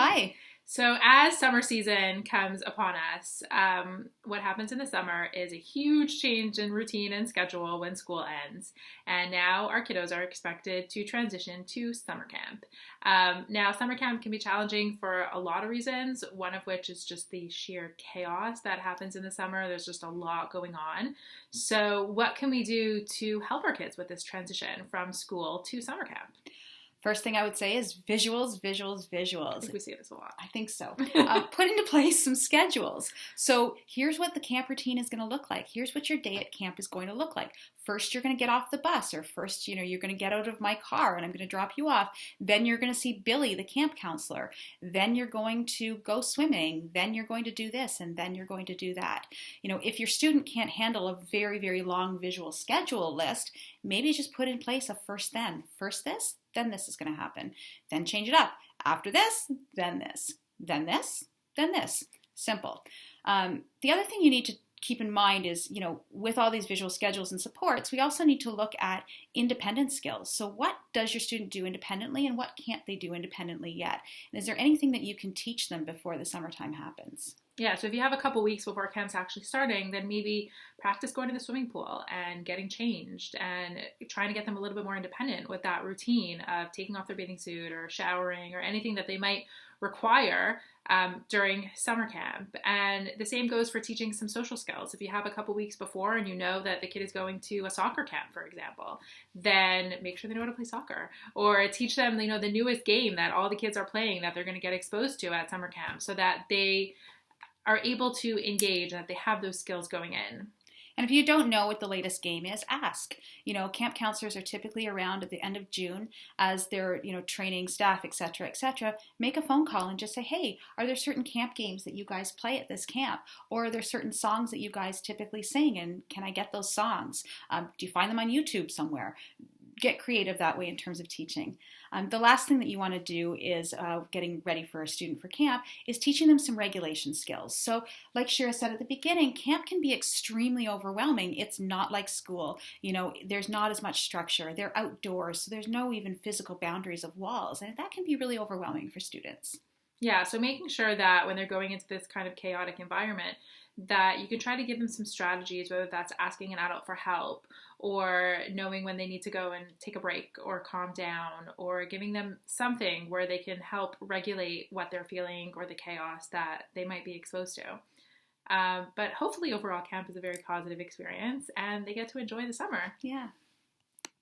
Hi. So as summer season comes upon us, what happens in the summer is a huge change in routine and schedule when school ends. And now our kiddos are expected to transition to summer camp. Now, summer camp can be challenging for a lot of reasons, one of which is just the sheer chaos that happens in the summer. There's just a lot going on. So what can we do to help our kids with this transition from school to summer camp? First thing I would say is visuals, visuals, visuals. I think we say this a lot. I think so. Put into place some schedules. So here's what the camp routine is going to look like. Here's what your day at camp is going to look like. First, you're going to get off the bus, or first, you're going to get out of my car and I'm going to drop you off. Then you're going to see Billy, the camp counselor. Then you're going to go swimming. Then you're going to do this, and then you're going to do that. If your student can't handle a very, very long visual schedule list, maybe just put in place a first then. First this, then this is going to happen. Then change it up. After this, then this. Then this, then this. Simple. The other thing you need to keep in mind is, with all these visual schedules and supports, we also need to look at independent skills. So what does your student do independently and what can't they do independently yet? And is there anything that you can teach them before the summertime happens? Yeah, so if you have a couple weeks before camp's actually starting, then maybe practice going to the swimming pool and getting changed and trying to get them a little bit more independent with that routine of taking off their bathing suit or showering or anything that they might require during summer camp. And the same goes for teaching some social skills. If you have a couple weeks before and you know that the kid is going to a soccer camp, for example, then make sure they know how to play soccer, or teach them, the newest game that all the kids are playing that they're going to get exposed to at summer camp, so that they are able to engage and that they have those skills going in. And if you don't know what the latest game is, ask. Camp counselors are typically around at the end of June as they're, training staff, et cetera, make a phone call and just say, hey, are there certain camp games that you guys play at this camp? Or are there certain songs that you guys typically sing, and can I get those songs? Do you find them on YouTube somewhere? Get creative that way in terms of teaching. The last thing that you want to do is getting ready for a student for camp is teaching them some regulation skills. So like Shira said at the beginning, camp can be extremely overwhelming. It's not like school. There's not as much structure. They're outdoors, so there's no even physical boundaries of walls. And that can be really overwhelming for students. Yeah, so making sure that when they're going into this kind of chaotic environment, that you can try to give them some strategies, whether that's asking an adult for help or knowing when they need to go and take a break or calm down, or giving them something where they can help regulate what they're feeling or the chaos that they might be exposed to. But hopefully overall camp is a very positive experience and they get to enjoy the summer. Yeah.